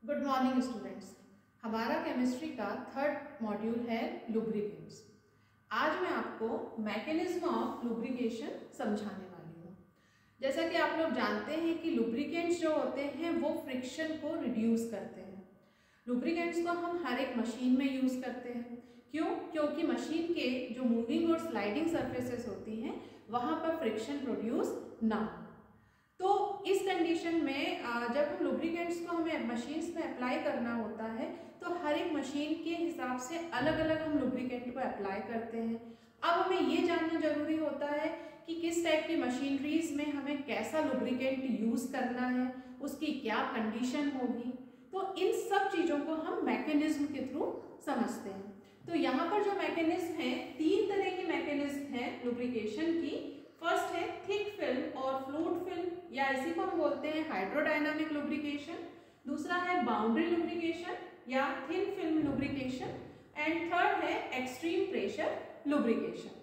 Good morning students. हमारा chemistry का third module है लुब्रिकेंट्स। आज मैं आपको मैकेनिज्म ऑफ लुब्रिकेशन समझाने वाली हूँ। जैसा कि आप लोग जानते हैं कि लुब्रिकेंट्स जो होते हैं वो फ्रिक्शन को रिड्यूस करते हैं। लुब्रिकेंट्स को हम हर एक मशीन में यूज़ करते हैं। क्यों? क्योंकि मशीन के जो मूविंग और स्लाइडिंग सरफेसेस होती हैं वहाँ पर फ्रिक्शन प्रोड्यूस ना हो। तो इस कंडीशन में जब हम लुब्रिकेंट्स को हमें मशीन्स में अप्लाई करना होता है तो हर एक मशीन के हिसाब से अलग अलग हम लुब्रिकेंट को अप्लाई करते हैं। अब हमें ये जानना जरूरी होता है कि किस टाइप की मशीनरीज में हमें कैसा लुब्रिकेंट यूज़ करना है, उसकी क्या कंडीशन होगी। तो इन सब चीज़ों को हम मैकेनिज्म के थ्रू समझते हैं। तो यहाँ पर जो मैकेनिज्म है, तीन तरह की मैकेनिज्म है लुब्रिकेशन की। फर्स्ट है थिक फिल्म और फ्लूइड फिल्म, या इसी को हम बोलते हैं हाइड्रोडायनामिक लुब्रिकेशन। दूसरा है बाउंड्री लुब्रिकेशन या thin film lubrication. And third है एक्सट्रीम प्रेशर लुब्रिकेशन।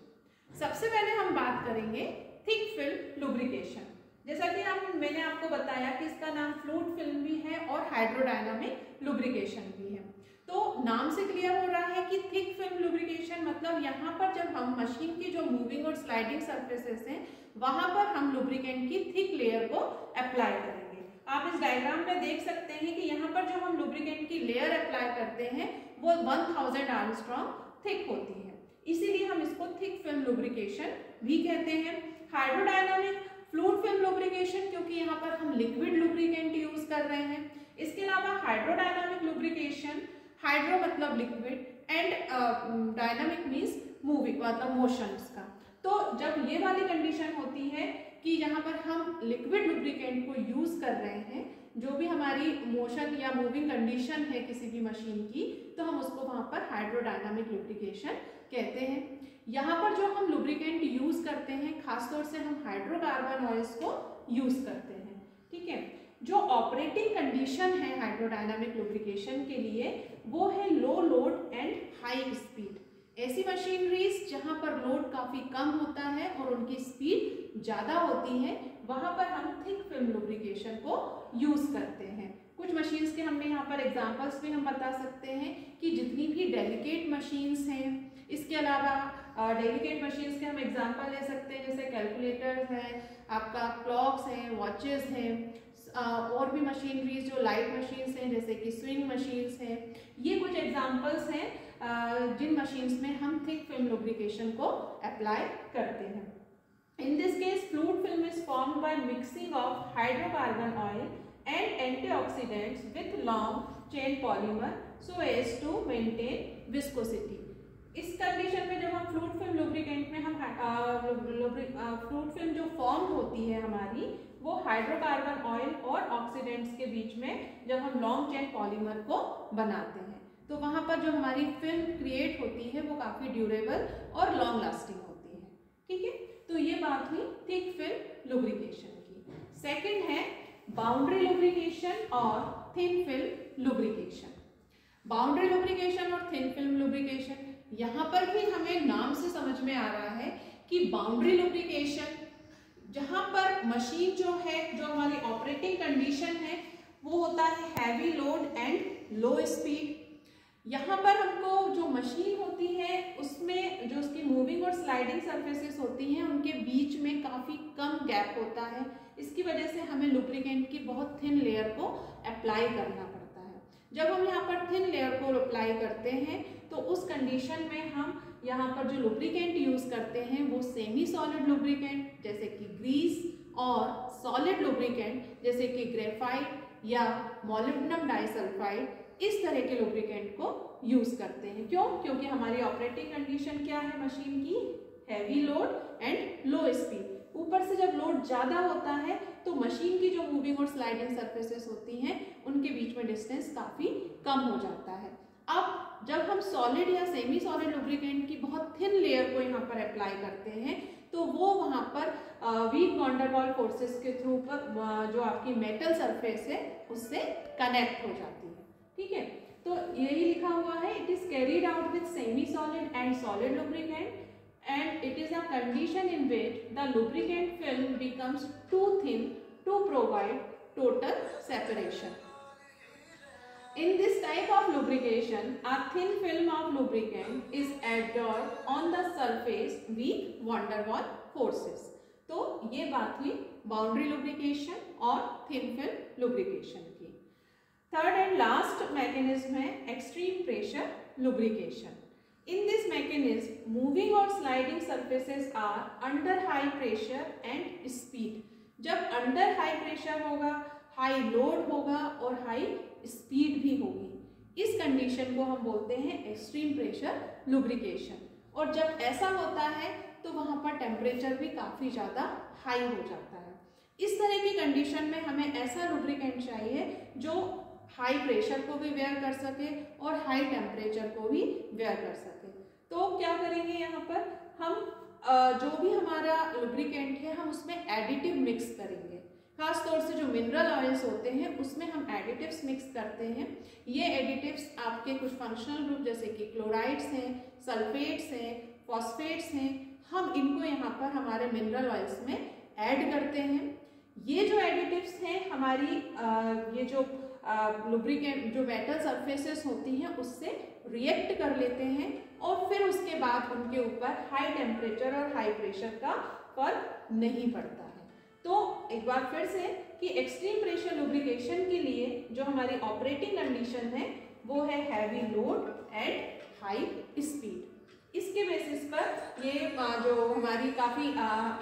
सबसे पहले हम बात करेंगे थिक फिल्म लुब्रिकेशन। जैसा कि मैंने आपको बताया कि इसका नाम फ्लूइड फिल्म भी है और हाइड्रोडायनामिक लुब्रिकेशन भी है। तो नाम से क्लियर हो रहा है कि थिक फिल्म लुब्रिकेशन मतलब यहाँ पर जब हम मशीन की जो मूविंग और स्लाइडिंग सरफेसेस हैं वहां पर हम लुब्रिकेंट की थिक लेयर को अप्लाई करेंगे। आप इस डायग्राम में देख सकते हैं कि यहाँ पर जो हम लुब्रिकेंट की लेयर अप्लाई करते हैं वो 1000 आर्मस्ट्रॉन्ग थिक होती है, इसीलिए हम इसको थिक फिल्म लुब्रिकेशन भी कहते हैं। हाइड्रोडायनामिक फ्लूइड फिल्म लुब्रिकेशन, क्योंकि यहाँ पर हम लिक्विड लुब्रिकेंट यूज कर रहे हैं। इसके अलावा हाइड्रोडायनामिक लुब्रिकेशन, हाइड्रो मतलब liquid and dynamic means moving मतलब मोशंस का। तो जब ये वाली कंडीशन होती है कि यहाँ पर हम लिक्विड लुब्रिकेंट को यूज कर रहे हैं, जो भी हमारी मोशन या मूविंग कंडीशन है किसी भी मशीन की, तो हम उसको वहाँ पर हाइड्रोडायनामिक लुब्रिकेशन कहते हैं। यहाँ पर जो हम लुब्रिकेंट यूज करते हैं खासतौर से हम हाइड्रोकार्बन ऑयल्स को यूज करते हैं। ठीक है, जो ऑपरेटिंग कंडीशन है हाइड्रोडायनामिक लुब्रिकेशन के लिए वो है लो लोड एंड हाई स्पीड। ऐसी मशीनरीज जहां पर लोड काफी कम होता है और उनकी स्पीड ज्यादा होती है वहां पर हम थिक फिल्म लुब्रिकेशन को यूज करते हैं। कुछ मशीन्स के हमने यहाँ पर एग्जांपल्स भी हम बता सकते हैं कि जितनी भी डेलिकेट मशीन्स हैं, इसके अलावा डेलिकेट मशीन्स के हम एग्जांपल ले सकते हैं जैसे कैलकुलेटर्स हैं, आपका क्लॉक्स हैं, वॉचेस हैं, और भी मशीनरीज जो लाइट मशीन्स हैं जैसे कि स्विंग मशीन्स हैं। ये कुछ एग्जांपल्स हैं जिन मशीन्स में हम थिक फिल्म लुब्रिकेशन को अप्लाई करते हैं। In this case, fluid film is formed by mixing of hydrocarbon oil and antioxidants with long chain polymer so as to maintain viscosity. इस कंडीशन में जब हम फ्लूइड फिल्म लुब्रिकेंट में हम fluid film जो फॉर्म होती है हमारी वो हाइड्रोकार्बन ऑयल और ऑक्सीडेंट्स के बीच में जब हम लॉन्ग चेन पॉलीमर को बनाते हैं तो वहां पर जो हमारी फिल्म क्रिएट होती है वो काफी ड्यूरेबल और लॉन्ग लास्टिंग होती है। ठीक है, तो ये बात हुई थिक फिल्म लुब्रिकेशन की। सेकंड है बाउंड्री लुब्रिकेशन और thin film lubrication. Boundary lubrication और थिन फिल्म लुब्रिकेशन, यहाँ पर भी हमें नाम से समझ में आ रहा है कि बाउंड्री लुब्रिकेशन जहाँ पर मशीन जो है, जो हमारी ऑपरेटिंग कंडीशन है वो होता है heavy load and low speed. यहाँ पर हमको जो मशीन होती है उसमें जो उसकी मूविंग और स्लाइडिंग सरफेसेस होती हैं उनके बीच में काफ़ी कम गैप होता है। इसकी वजह से हमें लुब्रिकेंट की बहुत थिन लेयर को अप्लाई करना पड़ता है। जब हम यहाँ पर थिन लेयर को अप्लाई करते हैं तो उस कंडीशन में हम यहाँ पर जो लुब्रिकेंट यूज़ करते हैं वो सेमी सॉलिड लुब्रिकेंट जैसे कि ग्रीस और सॉलिड लुब्रिकेंट जैसे कि ग्रेफाइट या मोलिब्डेनम डाइसल्फाइड, इस तरह के लुब्रिकेंट को यूज करते हैं। क्यों? क्योंकि हमारी ऑपरेटिंग कंडीशन क्या है मशीन की? Heavy load and low speed. ऊपर से जब लोड ज्यादा होता है तो मशीन की जो मूविंग और स्लाइडिंग सरफेसेस होती हैं उनके बीच में डिस्टेंस काफी कम हो जाता है। अब जब हम सॉलिड या सेमी सॉलिड लुब्रिकेंट की बहुत थिन लेयर को यहाँ पर अप्लाई करते हैं तो वो वहाँ पर weak van der Waals forces के थ्रू पर जो आपकी मेटल सरफेस है उससे कनेक्ट हो जाती है। ठीक है, तो यही लिखा हुआ है, it is carried out with semi solid and solid lubricant and it is a condition in which the lubricant film becomes too thin to provide total separation. type of lubrication, a thin film of lubricant is adhered on the surface with van der Waals forces. तो ये बात हुई boundary lubrication और thin film lubrication की। Third and last mechanism है extreme pressure lubrication. In this mechanism, moving or sliding surfaces are under high pressure and speed. जब under high pressure होगा, high load होगा और high speed भी होगी, इस कंडीशन को हम बोलते हैं extreme pressure lubrication। और जब ऐसा होता है तो वहाँ पर टेम्परेचर भी काफ़ी ज़्यादा हाई हो जाता है। इस तरह की कंडीशन में हमें ऐसा लुब्रिकेंट चाहिए जो हाई प्रेशर को भी वेयर कर सके और हाई टेम्परेचर को भी वेयर कर सके। तो क्या करेंगे, यहाँ पर हम जो भी हमारा लुब्रिकेंट है हम उसमें एडिटिव मिक्स करेंगे। खास तौर से जो मिनरल ऑयल्स होते हैं उसमें हम एडिटिव्स मिक्स करते हैं। ये एडिटिव्स आपके कुछ फंक्शनल ग्रुप जैसे कि क्लोराइड्स हैं, सल्फेट्स हैं, फॉस्फेट्स हैं, हम इनको यहाँ पर हमारे मिनरल ऑयल्स में ऐड करते हैं। ये जो एडिटिव्स हैं हमारी ये जो लुब्रिकेंट जो मेटल सरफेसेस होती हैं उससे रिएक्ट कर लेते हैं और फिर उसके बाद उनके ऊपर हाई टेम्परेचर और हाई प्रेशर का फर्क नहीं पड़ता है। तो एक बार फिर से कि एक्सट्रीम प्रेशर लुब्रिकेशन के लिए जो हमारी ऑपरेटिंग कंडीशन है वो है heavy load and high speed. इसके बेसिस पर ये जो हमारी काफ़ी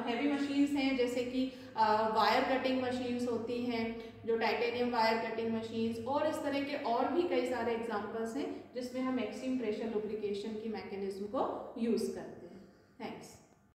हैवी मशीन्स हैं जैसे कि वायर कटिंग मशीन्स होती हैं, जो टाइटेनियम वायर कटिंग मशीन्स और इस तरह के और भी कई सारे एग्जांपल्स हैं जिसमें हम एक्सट्रीम प्रेशर लुब्रिकेशन की मैकेनिज्म को यूज़ करते हैं। थैंक्स।